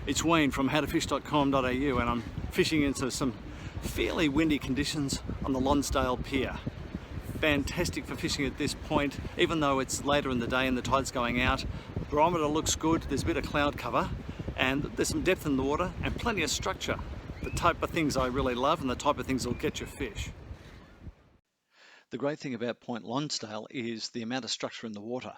It's Wayne from howtofish.com.au and I'm fishing into some fairly windy conditions on the Lonsdale Pier. Fantastic for fishing at this point, even though it's later in the day and the tide's going out. The barometer looks good, there's a bit of cloud cover and there's some depth in the water and plenty of structure. The type of things I really love and the type of things that will get you fish. The great thing about Point Lonsdale is the amount of structure in the water.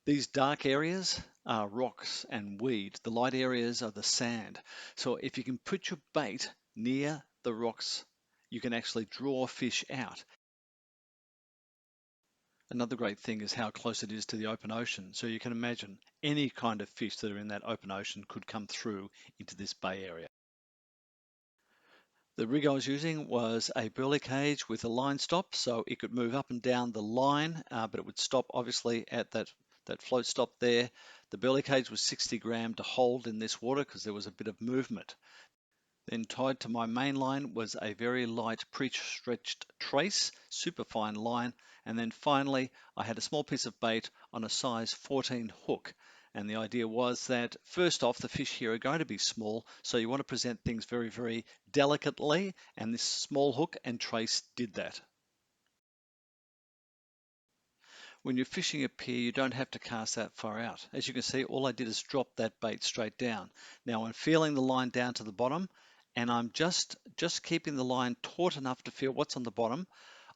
These dark areas are rocks and weed. The light areas are the sand. So if you can put your bait near the rocks, you can actually draw fish out. Another great thing is how close it is to the open ocean. So you can imagine any kind of fish that are in that open ocean could come through into this bay area. The rig I was using was a burley cage with a line stop, so it could move up and down the line, but it would stop obviously at that float stop there. The burley cage was 60 gram to hold in this water because there was a bit of movement. Then tied to my main line was a very light pre-stretched trace, super fine line, and then finally I had a small piece of bait on a size 14 hook. And the idea was that first off, the fish here are going to be small, so you want to present things very, very delicately, and this small hook and trace did that. When you're fishing a pier, you don't have to cast that far out. As you can see, all I did is drop that bait straight down. Now I'm feeling the line down to the bottom, and I'm just keeping the line taut enough to feel what's on the bottom.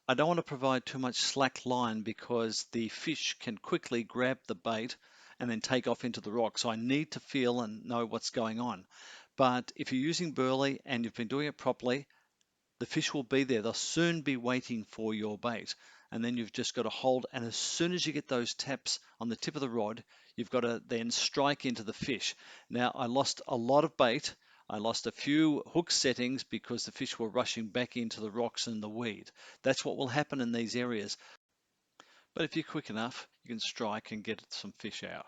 I don't want to provide too much slack line because the fish can quickly grab the bait and then take off into the rock. So I need to feel and know what's going on. But if you're using burley and you've been doing it properly, the fish will be there. They'll soon be waiting for your bait. And then you've just got to hold, and as soon as you get those taps on the tip of the rod, you've got to then strike into the fish. Now, I lost a lot of bait. I lost a few hook settings because the fish were rushing back into the rocks and the weed. That's what will happen in these areas. But if you're quick enough, you can strike and get some fish out.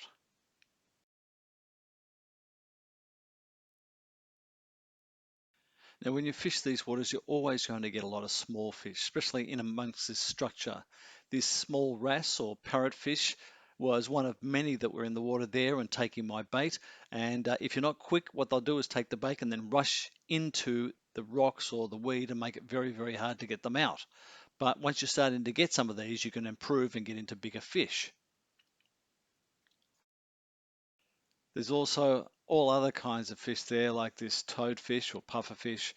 Now, when you fish these waters, you're always going to get a lot of small fish, especially in amongst this structure. This small wrasse or parrotfish was one of many that were in the water there and taking my bait. And if you're not quick, what they'll do is take the bait and then rush into the rocks or the weed and make it very, very hard to get them out. But once you're starting to get some of these, you can improve and get into bigger fish. There's also all other kinds of fish there, like this toadfish or pufferfish.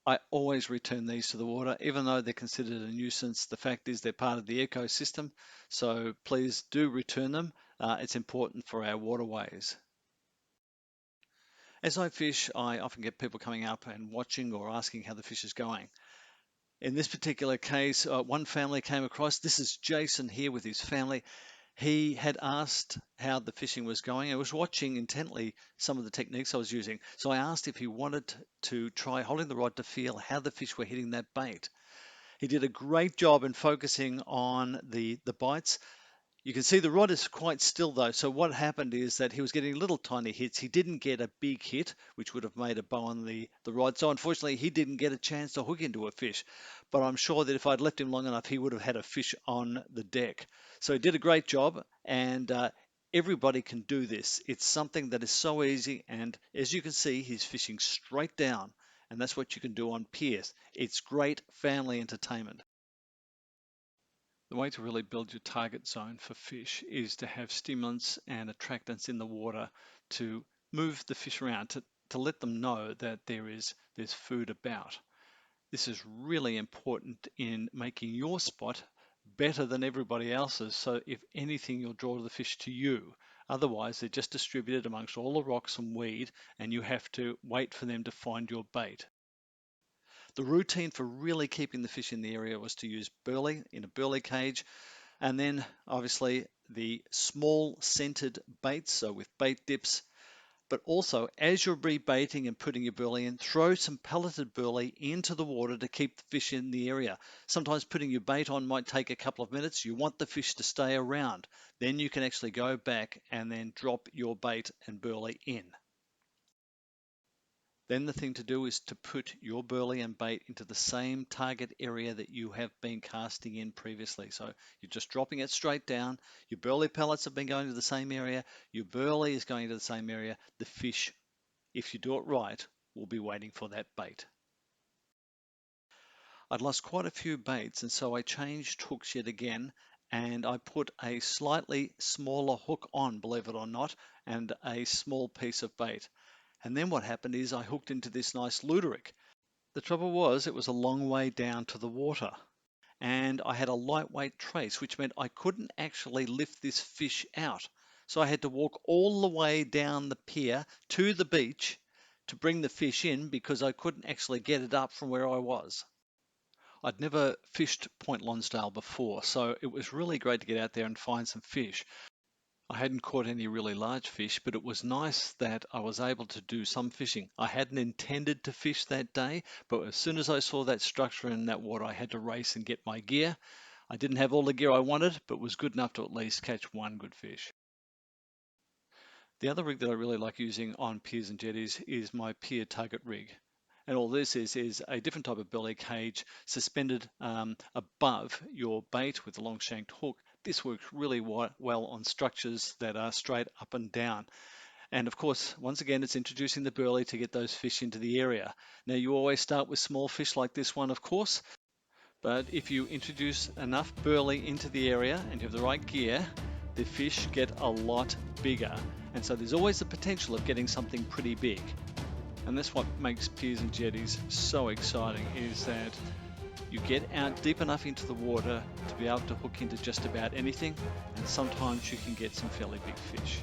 I always return these to the water, even though they're considered a nuisance. The fact is they're part of the ecosystem, so please do return them. It's important for our waterways. As I fish, I often get people coming up and watching or asking how the fish is going. In this particular case, one family came across. This is Jason here with his family. He had asked how the fishing was going. I was watching intently some of the techniques I was using. So I asked if he wanted to try holding the rod to feel how the fish were hitting that bait. He did a great job in focusing on the bites. You can see the rod is quite still though. So what happened is that he was getting little tiny hits. He didn't get a big hit, which would have made a bow on the rod. So unfortunately, he didn't get a chance to hook into a fish. But I'm sure that if I'd left him long enough, he would have had a fish on the deck. So he did a great job, and everybody can do this. It's something that is so easy. And as you can see, he's fishing straight down. And that's what you can do on piers. It's great family entertainment. The way to really build your target zone for fish is to have stimulants and attractants in the water to move the fish around, to let them know that there's food about. This is really important in making your spot better than everybody else's. So if anything, you'll draw the fish to you. Otherwise, they're just distributed amongst all the rocks and weed, and you have to wait for them to find your bait. The routine for really keeping the fish in the area was to use burley in a burley cage, and then obviously the small scented baits, so with bait dips. But also, as you're rebaiting and putting your burley in, throw some pelleted burley into the water to keep the fish in the area. Sometimes putting your bait on might take a couple of minutes. You want the fish to stay around. Then you can actually go back and then drop your bait and burley in. Then the thing to do is to put your burley and bait into the same target area that you have been casting in previously. So you're just dropping it straight down. Your burley pellets have been going to the same area. Your burley is going to the same area. The fish if you do it right, will be waiting for that bait. I'd lost quite a few baits, and so I changed hooks yet again, and I put a slightly smaller hook on, believe it or not, and a small piece of bait. And then what happened is I hooked into this nice Luderick. The trouble was it was a long way down to the water, and I had a lightweight trace, which meant I couldn't actually lift this fish out. So I had to walk all the way down the pier to the beach to bring the fish in because I couldn't actually get it up from where I was. I'd never fished Point Lonsdale before, so it was really great to get out there and find some fish. I hadn't caught any really large fish, but it was nice that I was able to do some fishing. I hadn't intended to fish that day, but as soon as I saw that structure in that water, I had to race and get my gear. I didn't have all the gear I wanted, but was good enough to at least catch one good fish. The other rig that I really like using on piers and jetties is my pier target rig. And all this is a different type of belly cage suspended above your bait with a long shanked hook. This works really well on structures that are straight up and down. And of course, once again, it's introducing the burley to get those fish into the area. Now, you always start with small fish like this one, of course, but if you introduce enough burley into the area and you have the right gear, the fish get a lot bigger. And so there's always the potential of getting something pretty big. And that's what makes piers and jetties so exciting, is that you get out deep enough into the water to be able to hook into just about anything, and sometimes you can get some fairly big fish.